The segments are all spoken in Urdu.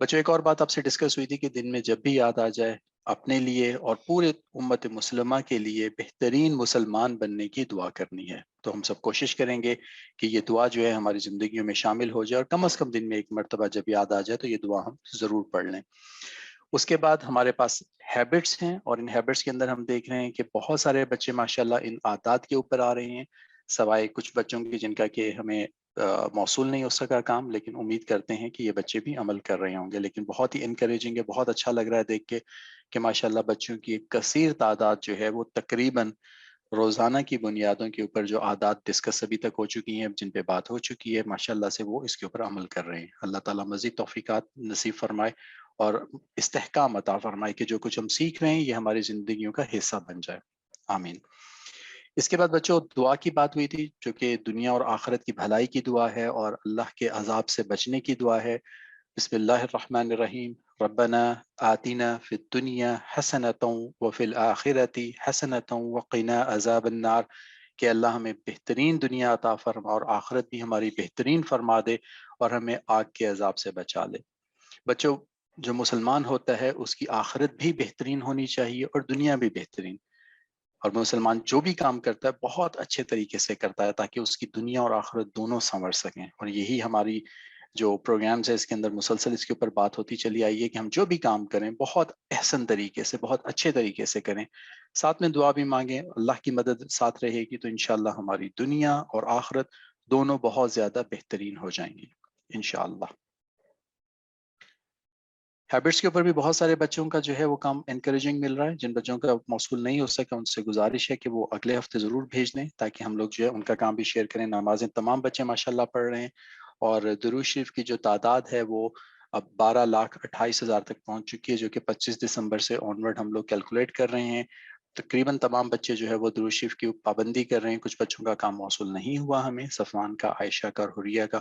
بچوں ایک اور بات آپ سے ڈسکس ہوئی تھی کہ دن میں جب بھی یاد آ جائے اپنے لیے اور پورے امت مسلمہ کے لیے بہترین مسلمان بننے کی دعا کرنی ہے. تو ہم سب کوشش کریں گے کہ یہ دعا جو ہے ہماری زندگیوں میں شامل ہو جائے، اور کم از کم دن میں ایک مرتبہ جب یاد آ جائے تو یہ دعا ہم ضرور پڑھ لیں. اس کے بعد ہمارے پاس ہیبٹس ہیں، اور ان ہیبٹس کے اندر ہم دیکھ رہے ہیں کہ بہت سارے بچے ماشاءاللہ ان عادات کے اوپر آ رہے ہیں، سوائے کچھ بچوں کی جن کا کہ ہمیں موصول نہیں ہو سکا کام، لیکن امید کرتے ہیں کہ یہ بچے بھی عمل کر رہے ہوں گے. لیکن بہت ہی انکریجنگ ہے، بہت اچھا لگ رہا ہے دیکھ کے کہ ماشاءاللہ بچوں کی ایک کثیر تعداد جو ہے وہ تقریباً روزانہ کی بنیادوں کے اوپر جو عادات ڈسکس ابھی تک ہو چکی ہیں، جن پہ بات ہو چکی ہے، ماشاءاللہ سے وہ اس کے اوپر عمل کر رہے ہیں. اللہ تعالیٰ مزید توفیقات نصیب فرمائے اور استحکام عطا فرمائے کہ جو کچھ ہم سیکھ رہے ہیں یہ ہماری زندگیوں کا حصہ بن جائے. آمین. اس کے بعد بچوں دعا کی بات ہوئی تھی، جو کہ دنیا اور آخرت کی بھلائی کی دعا ہے اور اللہ کے عذاب سے بچنے کی دعا ہے. بسم اللہ الرحمن الرحیم. ربنا آتنا فی الدنیا حسنۃ وفی الآخرۃ حسنۃ وقنا عذاب النار، کہ اللہ ہمیں بہترین دنیا عطا فرما اور آخرت بھی ہماری بہترین فرما دے اور ہمیں آگ کے عذاب سے بچا لے. بچوں جو مسلمان ہوتا ہے اس کی آخرت بھی بہترین ہونی چاہیے اور دنیا بھی بہترین، اور مسلمان جو بھی کام کرتا ہے بہت اچھے طریقے سے کرتا ہے تاکہ اس کی دنیا اور آخرت دونوں سنور سکیں. اور یہی ہماری جو پروگرامز ہے اس کے اندر مسلسل اس کے اوپر بات ہوتی چلی آئی ہے کہ ہم جو بھی کام کریں بہت احسن طریقے سے، بہت اچھے طریقے سے کریں، ساتھ میں دعا بھی مانگیں. اللہ کی مدد ساتھ رہے گی تو انشاءاللہ ہماری دنیا اور آخرت دونوں بہت زیادہ بہترین ہو جائیں گی انشاءاللہ. ہیبٹس کے اوپر بھی بہت سارے بچوں کا جو ہے وہ کام انکریجنگ مل رہا ہے. جن بچوں کا موصول نہیں ہو سکا ان سے گزارش ہے کہ وہ اگلے ہفتے ضرور بھیج دیں تاکہ ہم لوگ جو ہے ان کا کام بھی شیئر کریں. نمازیں تمام بچے ماشاءاللہ پڑھ رہے ہیں، اور درود شریف کی جو تعداد ہے وہ اب 12,28,000 تک پہنچ چکی ہے، جو کہ 25 دسمبر سے آنورڈ ہم لوگ کیلکولیٹ کر رہے ہیں. تقریباً تمام بچے جو ہے وہ درود شریف کی پابندی کر رہے ہیں. کچھ بچوں کا کام موصول نہیں ہوا ہمیں، صفوان کا، عائشہ کا اور حریہ کا.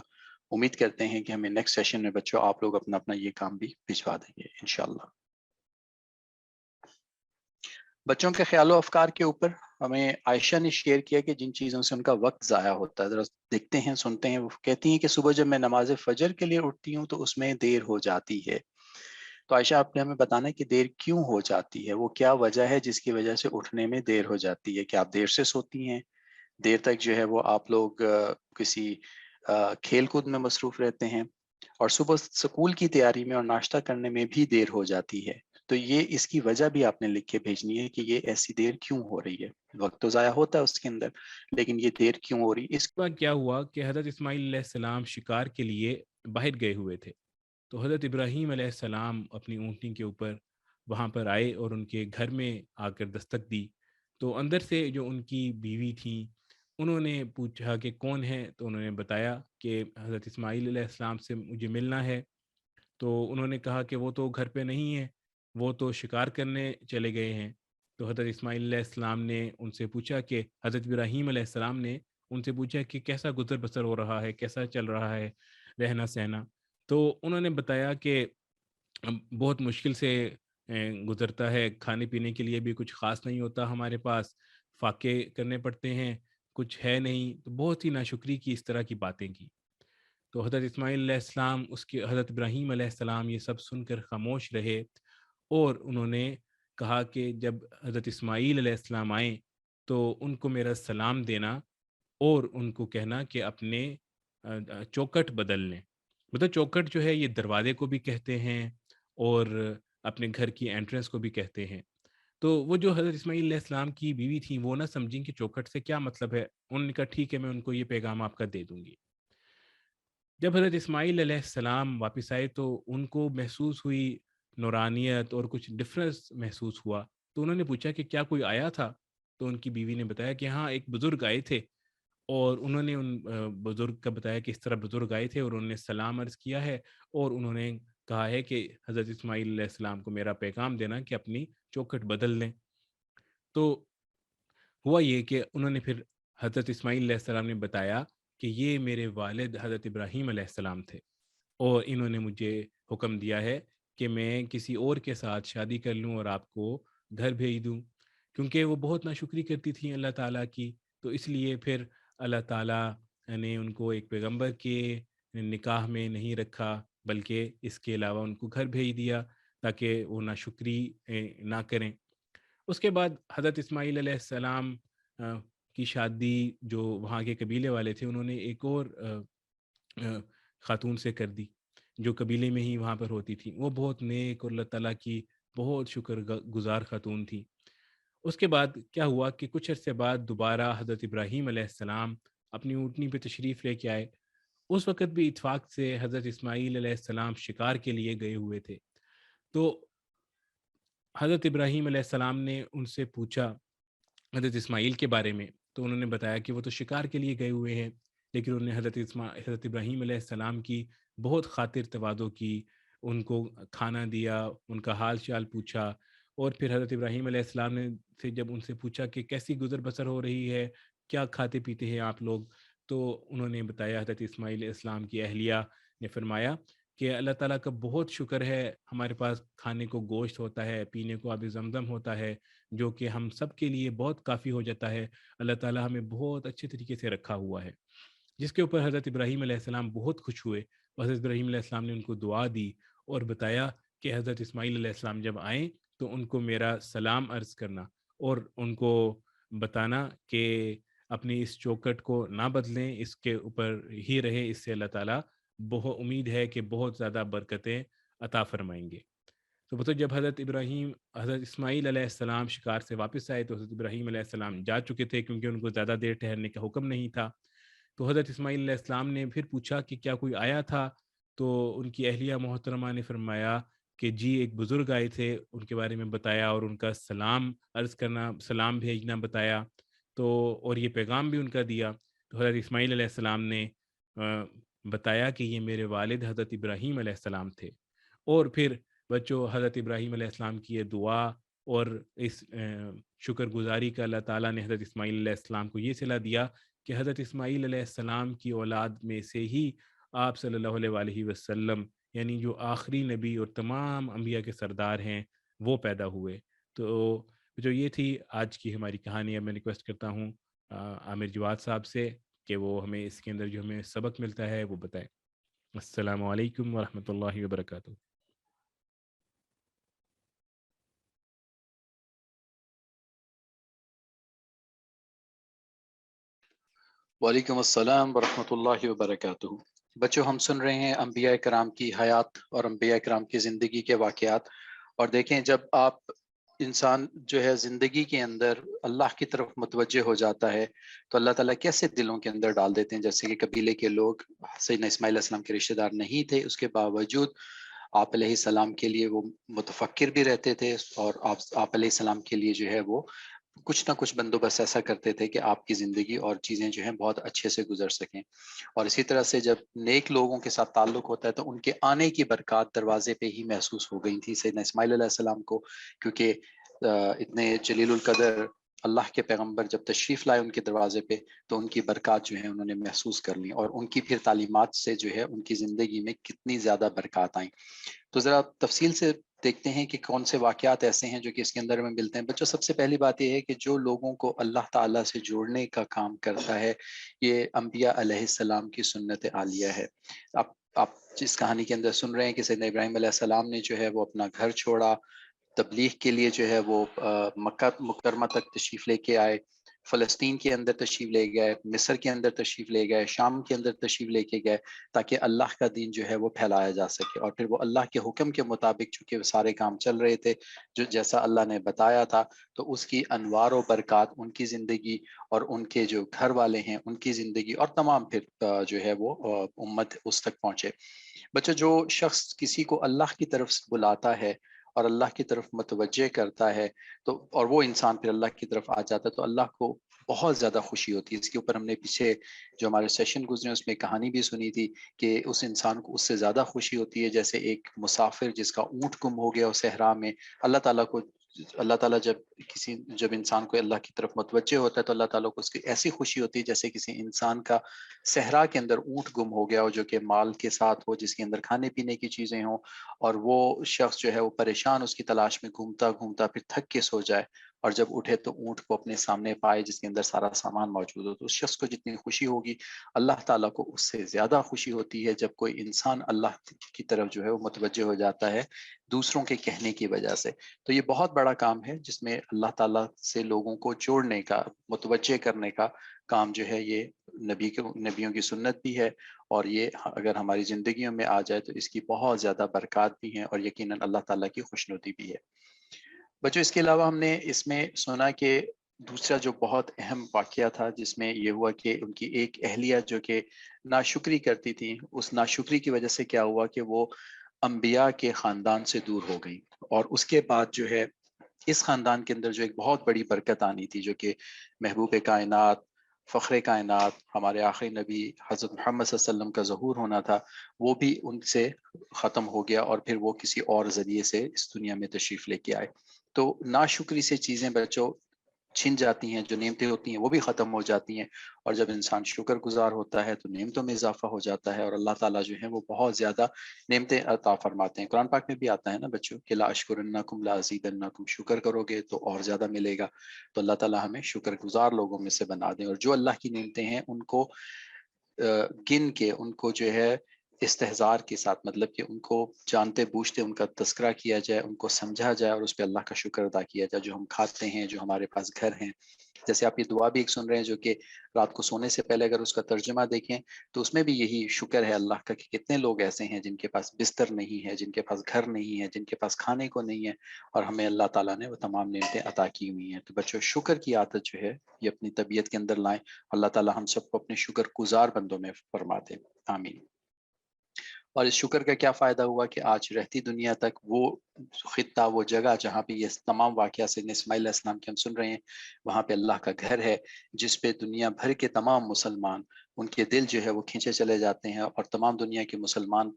امید کرتے ہیں کہ ہمیں نیکسٹ سیشن میں بچوں آپ لوگ اپنا اپنا یہ کام بھی بھجوا دیں گے انشاءاللہ. بچوں کے خیال و افکار کے اوپر ہمیں عائشہ نے شیئر کیا کہ جن چیزوں سے ان کا وقت ضائع ہوتا ہے، ذرا دیکھتے ہیں سنتے ہیں. وہ کہتی ہیں کہ صبح جب میں نماز فجر کے لیے اٹھتی ہوں تو اس میں دیر ہو جاتی ہے. تو عائشہ آپ نے ہمیں بتانا ہے کہ دیر کیوں ہو جاتی ہے، وہ کیا وجہ ہے جس کی وجہ سے اٹھنے میں دیر ہو جاتی ہے؟ کہ آپ دیر سے سوتی ہیں، دیر تک جو ہے وہ آپ لوگ کسی کھیل کود میں مصروف رہتے ہیں، اور صبح سکول کی تیاری میں اور ناشتہ کرنے میں بھی دیر ہو جاتی ہے. تو یہ اس کی وجہ بھی آپ نے لکھ کے بھیجنی ہے کہ یہ ایسی دیر کیوں ہو رہی ہے. وقت تو ضائع ہوتا ہے اس کے اندر، لیکن یہ دیر کیوں ہو رہی ہے اس. بار کیا ہوا کہ حضرت اسماعیل علیہ السلام شکار کے لیے باہر گئے ہوئے تھے، تو حضرت ابراہیم علیہ السلام اپنی اونٹنی کے اوپر وہاں پر آئے اور ان کے گھر میں آ کر دستک دی. تو اندر سے جو ان کی بیوی تھیں انہوں نے پوچھا کہ کون ہے، تو انہوں نے بتایا کہ حضرت اسماعیل علیہ السلام سے مجھے ملنا ہے. تو انہوں نے کہا کہ وہ تو گھر پہ نہیں ہے، وہ تو شکار کرنے چلے گئے ہیں. تو حضرت اسماعیل علیہ السلام نے ان سے پوچھا کہ حضرت ابراہیم علیہ السلام نے ان سے پوچھا کہ کیسا گزر بسر ہو رہا ہے، کیسا چل رہا ہے رہنا سہنا. تو انہوں نے بتایا کہ بہت مشکل سے گزرتا ہے، کھانے پینے کے لیے بھی کچھ خاص نہیں ہوتا ہمارے پاس، فاقے کرنے پڑتے ہیں، کچھ ہے نہیں. تو بہت ہی ناشکری کی اس طرح کی باتیں کی. تو حضرت اسماعیل علیہ السلام اس کے حضرت ابراہیم علیہ السلام یہ سب سن کر خاموش رہے، اور انہوں نے کہا کہ جب حضرت اسماعیل علیہ السلام آئیں تو ان کو میرا سلام دینا اور ان کو کہنا کہ اپنے چوکٹ بدل لیں. مطلب چوکٹ جو ہے یہ دروازے کو بھی کہتے ہیں اور اپنے گھر کی انٹرنس کو بھی کہتے ہیں. تو وہ جو حضرت اسماعیل علیہ السلام کی بیوی تھیں وہ نہ سمجھیں کہ چوکٹ سے کیا مطلب ہے. انہوں نے کہا ٹھیک ہے میں ان کو یہ پیغام آپ کا دے دوں گی. جب حضرت اسماعیل علیہ السلام واپس آئے تو ان کو محسوس ہوئی نورانیت اور کچھ ڈفرینس محسوس ہوا. تو انہوں نے پوچھا کہ کیا کوئی آیا تھا؟ تو ان کی بیوی نے بتایا کہ ہاں ایک بزرگ آئے تھے، اور انہوں نے ان بزرگ کا بتایا کہ اس طرح بزرگ آئے تھے اور انہوں نے سلام عرض کیا ہے، اور انہوں نے کہا ہے کہ حضرت اسماعیل علیہ السلام کو میرا پیغام دینا کہ اپنی چوکھٹ بدل لیں. تو ہوا یہ کہ انہوں نے پھر حضرت اسماعیل علیہ السلام نے بتایا کہ یہ میرے والد حضرت ابراہیم علیہ السلام تھے، اور انہوں نے مجھے حکم دیا ہے کہ میں کسی اور کے ساتھ شادی کر لوں اور آپ کو گھر بھیج دوں، کیونکہ وہ بہت ناشکری کرتی تھیں اللہ تعالیٰ کی. تو اس لیے پھر اللہ تعالیٰ نے ان کو ایک پیغمبر کے نکاح میں نہیں رکھا، بلکہ اس کے علاوہ ان کو گھر بھیج دیا تاکہ وہ ناشکری نہ کریں۔ اس کے بعد حضرت اسماعیل علیہ السلام کی شادی جو وہاں کے قبیلے والے تھے انہوں نے ایک اور خاتون سے کر دی جو قبیلے میں ہی وہاں پر ہوتی تھی۔ وہ بہت نیک اور اللہ تعالیٰ کی بہت شکر گزار خاتون تھی۔ اس کے بعد کیا ہوا کہ کچھ عرصے بعد دوبارہ حضرت ابراہیم علیہ السلام اپنی اونٹنی پہ تشریف لے کے آئے۔ اس وقت بھی اتفاق سے حضرت اسماعیل علیہ السلام شکار کے لیے گئے ہوئے تھے۔ تو حضرت ابراہیم علیہ السلام نے ان سے پوچھا حضرت اسماعیل کے بارے میں، تو انہوں نے بتایا کہ وہ تو شکار کے لیے گئے ہوئے ہیں، لیکن انہوں نے حضرت ابراہیم علیہ السلام کی بہت خاطر تواضع کی، ان کو کھانا دیا، ان کا حال چال پوچھا، اور پھر حضرت ابراہیم علیہ السلام نے سے جب ان سے پوچھا کہ کیسی گزر بسر ہو رہی ہے، کیا کھاتے پیتے ہیں آپ لوگ، تو انہوں نے بتایا، حضرت اسماعیل علیہ السلام کی اہلیہ نے فرمایا کہ اللہ تعالیٰ کا بہت شکر ہے، ہمارے پاس کھانے کو گوشت ہوتا ہے، پینے کو آب زمزم ہوتا ہے، جو کہ ہم سب کے لیے بہت کافی ہو جاتا ہے۔ اللہ تعالیٰ ہمیں بہت اچھے طریقے سے رکھا ہوا ہے۔ جس کے اوپر حضرت ابراہیم علیہ السلام بہت خوش ہوئے، اور حضرت ابراہیم علیہ السلام نے ان کو دعا دی اور بتایا کہ حضرت اسماعیل علیہ السلام جب آئیں تو ان کو میرا سلام عرض کرنا، اور ان کو بتانا کہ اپنی اس چوکٹ کو نہ بدلیں، اس کے اوپر ہی رہے، اس سے اللہ تعالیٰ بہت امید ہے کہ بہت زیادہ برکتیں عطا فرمائیں گے۔ تو بتو جب حضرت اسماعیل علیہ السلام شکار سے واپس آئے تو حضرت ابراہیم علیہ السلام جا چکے تھے، کیونکہ ان کو زیادہ دیر ٹھہرنے کا حکم نہیں تھا۔ تو حضرت اسماعیل علیہ السلام نے پھر پوچھا کہ کیا کوئی آیا تھا؟ تو ان کی اہلیہ محترمہ نے فرمایا کہ جی، ایک بزرگ آئے تھے، ان کے بارے میں بتایا اور ان کا سلام عرض کرنا، سلام بھیجنا بتایا، تو اور یہ پیغام بھی ان کا دیا۔ تو حضرت اسماعیل علیہ السلام نے بتایا کہ یہ میرے والد حضرت ابراہیم علیہ السلام تھے۔ اور پھر بچوں، حضرت ابراہیم علیہ السلام کی یہ دعا اور اس شکر گزاری کا اللہ تعالیٰ نے حضرت اسماعیل علیہ السلام کو یہ صلہ دیا کہ حضرت اسماعیل علیہ السلام کی اولاد میں سے ہی آپ صلی اللہ علیہ وآلہ وسلم، یعنی جو آخری نبی اور تمام انبیاء کے سردار ہیں، وہ پیدا ہوئے۔ تو جو یہ تھی آج کی ہماری کہانی۔ اب میں ریکویسٹ کرتا ہوں عامر جواد صاحب سے کہ وہ ہمیں اس کے اندر جو ہمیں سبق ملتا ہے وہ بتائیں۔ السلام علیکم ورحمۃ اللہ وبرکاتہ۔ وعلیکم السلام ورحمۃ اللہ وبرکاتہ۔ بچوں، ہم سن رہے ہیں انبیاء کرام کی حیات اور انبیاء کرام کی زندگی کے واقعات، اور دیکھیں جب آپ انسان جو ہے زندگی کے اندر اللہ کی طرف متوجہ ہو جاتا ہے تو اللہ تعالیٰ کیسے دلوں کے اندر ڈال دیتے ہیں۔ جیسے کہ قبیلے کے لوگ سیدنا اسماعیل علیہ السلام کے رشتہ دار نہیں تھے، اس کے باوجود آپ علیہ السلام کے لیے وہ متفکر بھی رہتے تھے، اور آپ علیہ السلام کے لیے جو ہے وہ کچھ نہ کچھ بندوبست ایسا کرتے تھے کہ آپ کی زندگی اور چیزیں جو ہیں بہت اچھے سے گزر سکیں۔ اور اسی طرح سے جب نیک لوگوں کے ساتھ تعلق ہوتا ہے تو ان کے آنے کی برکات دروازے پہ ہی محسوس ہو گئی تھی سیدنا اسماعیل علیہ السلام کو، کیونکہ اتنے جلیل القدر اللہ کے پیغمبر جب تشریف لائے ان کے دروازے پہ تو ان کی برکات جو ہیں انہوں نے محسوس کر لی، اور ان کی پھر تعلیمات سے جو ہے ان کی زندگی میں کتنی زیادہ برکات آئیں۔ تو ذرا تفصیل سے دیکھتے ہیں کہ کون سے واقعات ایسے ہیں جو کہ اس کے اندر ہمیں ملتے ہیں۔ بچوں، سب سے پہلی بات یہ ہے کہ جو لوگوں کو اللہ تعالیٰ سے جوڑنے کا کام کرتا ہے یہ انبیاء علیہ السلام کی سنت عالیہ ہے۔ آپ جس کہانی کے اندر سن رہے ہیں کہ سیدنا ابراہیم علیہ السلام نے جو ہے وہ اپنا گھر چھوڑا، تبلیغ کے لیے جو ہے وہ مکہ مکرمہ تک تشریف لے کے آئے، فلسطین کے اندر تشریف لے گئے، مصر کے اندر تشریف لے گئے، شام کے اندر تشریف لے کے گئے، تاکہ اللہ کا دین جو ہے وہ پھیلایا جا سکے۔ اور پھر وہ اللہ کے حکم کے مطابق چونکہ سارے کام چل رہے تھے جو جیسا اللہ نے بتایا تھا، تو اس کی انوار و برکات ان کی زندگی اور ان کے جو گھر والے ہیں ان کی زندگی اور تمام پھر جو ہے وہ امت اس تک پہنچے۔ بچہ، جو شخص کسی کو اللہ کی طرف سے بلاتا ہے اور اللہ کی طرف متوجہ کرتا ہے تو اور وہ انسان پھر اللہ کی طرف آ جاتا ہے تو اللہ کو بہت زیادہ خوشی ہوتی ہے۔ اس کے اوپر ہم نے پیچھے جو ہمارے سیشن گزرے اس میں کہانی بھی سنی تھی کہ اس انسان کو اس سے زیادہ خوشی ہوتی ہے جیسے ایک مسافر جس کا اونٹ گم ہو گیا صحرا میں۔ اللہ تعالیٰ جب انسان کو اللہ کی طرف متوجہ ہوتا ہے تو اللہ تعالیٰ کو اس کی ایسی خوشی ہوتی ہے جیسے کسی انسان کا صحرا کے اندر اونٹ گم ہو گیا ہو جو کہ مال کے ساتھ ہو، جس کے اندر کھانے پینے کی چیزیں ہوں، اور وہ شخص جو ہے وہ پریشان اس کی تلاش میں گھومتا گھومتا پھر تھک کے سو جائے، اور جب اٹھے تو اونٹ کو اپنے سامنے پائے جس کے اندر سارا سامان موجود ہو، تو اس شخص کو جتنی خوشی ہوگی اللہ تعالیٰ کو اس سے زیادہ خوشی ہوتی ہے جب کوئی انسان اللہ کی طرف جو ہے وہ متوجہ ہو جاتا ہے دوسروں کے کہنے کی وجہ سے۔ تو یہ بہت بڑا کام ہے جس میں اللہ تعالیٰ سے لوگوں کو جوڑنے کا، متوجہ کرنے کا کام جو ہے یہ نبیوں کی سنت بھی ہے، اور یہ اگر ہماری زندگیوں میں آ جائے تو اس کی بہت زیادہ برکات بھی ہیں اور یقیناً اللہ تعالیٰ کی خوشنودی بھی ہے۔ بچوں اس کے علاوہ ہم نے اس میں سنا کہ دوسرا جو بہت اہم واقعہ تھا جس میں یہ ہوا کہ ان کی ایک اہلیہ جو کہ ناشکری کرتی تھی، اس ناشکری کی وجہ سے کیا ہوا کہ وہ انبیاء کے خاندان سے دور ہو گئی، اور اس کے بعد جو ہے اس خاندان کے اندر جو ایک بہت بڑی برکت آنی تھی، جو کہ محبوب کائنات، فخر کائنات، ہمارے آخری نبی حضرت محمد صلی اللہ علیہ وسلم کا ظہور ہونا تھا، وہ بھی ان سے ختم ہو گیا، اور پھر وہ کسی اور ذریعے سے اس دنیا میں تشریف لے کے آئے۔ تو ناشکری سے چیزیں بچوں چھن جاتی ہیں، جو نعمتیں ہوتی ہیں وہ بھی ختم ہو جاتی ہیں، اور جب انسان شکر گزار ہوتا ہے تو نعمتوں میں اضافہ ہو جاتا ہے، اور اللہ تعالیٰ جو ہے وہ بہت زیادہ نعمتیں عطا فرماتے ہیں۔ قرآن پاک میں بھی آتا ہے نا بچوں کہ لا اشکرنکم لا ازیدنکم، شکر کرو گے تو اور زیادہ ملے گا۔ تو اللہ تعالیٰ ہمیں شکر گزار لوگوں میں سے بنا دیں، اور جو اللہ کی نعمتیں ہیں ان کو گن کے، ان کو جو ہے استحضار کے ساتھ، مطلب کہ ان کو جانتے بوجھتے ان کا تذکرہ کیا جائے، ان کو سمجھا جائے، اور اس پہ اللہ کا شکر ادا کیا جائے۔ جو ہم کھاتے ہیں، جو ہمارے پاس گھر ہیں، جیسے آپ یہ دعا بھی ایک سن رہے ہیں جو کہ رات کو سونے سے پہلے اگر اس کا ترجمہ دیکھیں تو اس میں بھی یہی شکر ہے اللہ کا کہ کتنے لوگ ایسے ہیں جن کے پاس بستر نہیں ہے، جن کے پاس گھر نہیں ہے، جن کے پاس کھانے کو نہیں ہے، اور ہمیں اللہ تعالیٰ نے وہ تمام نعمتیں عطا کی ہوئی ہیں۔ تو بچوں شکر کی عادت جو ہے یہ اپنی طبیعت کے اندر لائیں، اللہ تعالیٰ ہم سب کو اپنے شکر گزار بندوں میں فرما دے، آمین۔ اور اس شکر کا کیا فائدہ ہوا کہ آج رہتی دنیا تک وہ خطہ، وہ جگہ جہاں پہ یہ تمام واقعہ سیدنا اسماعیل علیہ السلام کے ہم سن رہے ہیں، وہاں پہ اللہ کا گھر ہے جس پہ دنیا بھر کے تمام مسلمان، ان کے دل جو ہے وہ کھینچے چلے جاتے ہیں، اور تمام دنیا کے مسلمان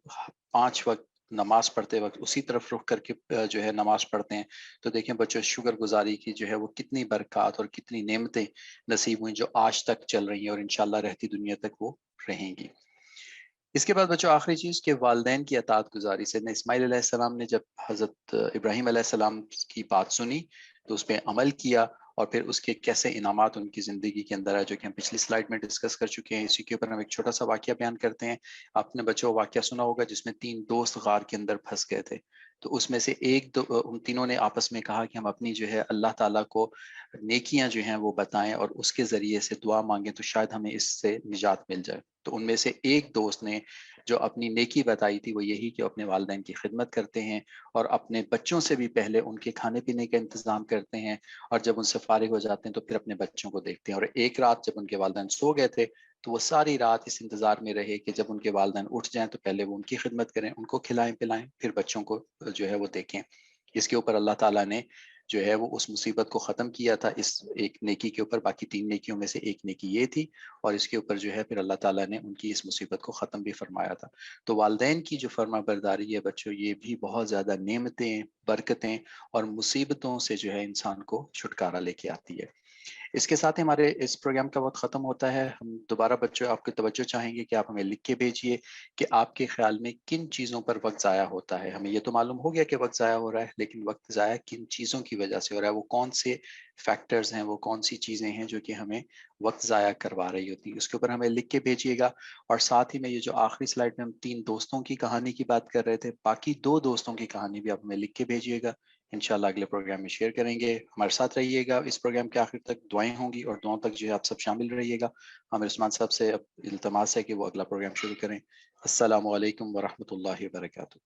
5 وقت نماز پڑھتے وقت اسی طرف رخ کر کے جو ہے نماز پڑھتے ہیں۔ تو دیکھیں بچوں شکر گزاری کی جو ہے وہ کتنی برکات اور کتنی نعمتیں نصیب ہوئیں جو آج تک چل رہی ہیں، اور انشاءاللہ رہتی دنیا تک وہ رہیں گی۔ اس کے بعد بچوں آخری چیز کہ والدین کی اطاعت گزاری سے اسماعیل علیہ السلام نے جب حضرت ابراہیم علیہ السلام کی بات سنی تو اس پہ عمل کیا، اور پھر اس کے کیسے انعامات ان کی زندگی کے اندر آئے جو کہ ہم پچھلی سلائیڈ میں ڈسکس کر چکے ہیں۔ اسی کے اوپر ہم ایک چھوٹا سا واقعہ بیان کرتے ہیں۔ آپ نے بچوں واقعہ سنا ہوگا جس میں 3 دوست غار کے اندر پھنس گئے تھے، تو اس میں سے ان تینوں نے آپس میں کہا کہ ہم اپنی جو ہے اللہ تعالیٰ کو نیکیاں جو ہیں وہ بتائیں اور اس کے ذریعے سے دعا مانگیں تو شاید ہمیں اس سے نجات مل جائے۔ تو ان میں سے ایک دوست نے جو اپنی نیکی بتائی تھی وہ یہی کہ وہ اپنے والدین کی خدمت کرتے ہیں، اور اپنے بچوں سے بھی پہلے ان کے کھانے پینے کا انتظام کرتے ہیں، اور جب ان سے فارغ ہو جاتے ہیں تو پھر اپنے بچوں کو دیکھتے ہیں۔ اور ایک رات جب ان کے والدین سو گئے تھے تو وہ ساری رات اس انتظار میں رہے کہ جب ان کے والدین اٹھ جائیں تو پہلے وہ ان کی خدمت کریں، ان کو کھلائیں پلائیں، پھر بچوں کو جو ہے وہ دیکھیں۔ اس کے اوپر اللہ تعالیٰ نے جو ہے وہ اس مصیبت کو ختم کیا تھا اس ایک نیکی کے اوپر، باقی 3 نیکیوں میں سے ایک نیکی یہ تھی، اور اس کے اوپر جو ہے پھر اللہ تعالیٰ نے ان کی اس مصیبت کو ختم بھی فرمایا تھا۔ تو والدین کی جو فرما برداری ہے بچوں یہ بھی بہت زیادہ نعمتیں، برکتیں اور مصیبتوں سے جو ہے انسان کو چھٹکارا لے کے آتی ہے۔ اس کے ساتھ ہمارے اس پروگرام کا وقت ختم ہوتا ہے۔ ہم دوبارہ بچوں آپ کی توجہ چاہیں گے کہ آپ ہمیں لکھ کے بھیجیے کہ آپ کے خیال میں کن چیزوں پر وقت ضائع ہوتا ہے۔ ہمیں یہ تو معلوم ہو گیا کہ وقت ضائع ہو رہا ہے، لیکن وقت ضائع کن چیزوں کی وجہ سے ہو رہا ہے، وہ کون سے فیکٹرز ہیں، وہ کون سی چیزیں ہیں جو کہ ہمیں وقت ضائع کروا رہی ہوتی ہیں، اس کے اوپر ہمیں لکھ کے بھیجیے گا۔ اور ساتھ ہی میں یہ جو آخری سلائیڈ میں ہم 3 دوستوں کی کہانی کی بات کر رہے تھے، باقی 2 دوستوں کی کہانی بھی آپ ہمیں لکھ کے بھیجیے گا، انشاءاللہ اگلے پروگرام میں شیئر کریں گے۔ ہمارے ساتھ رہیے گا، اس پروگرام کے آخر تک دعائیں ہوں گی اور دعاؤں تک جو ہے آپ سب شامل رہیے گا۔ عامر عثمان صاحب سے اب التماس ہے کہ وہ اگلا پروگرام شروع کریں۔ السلام علیکم ورحمۃ اللہ وبرکاتہ۔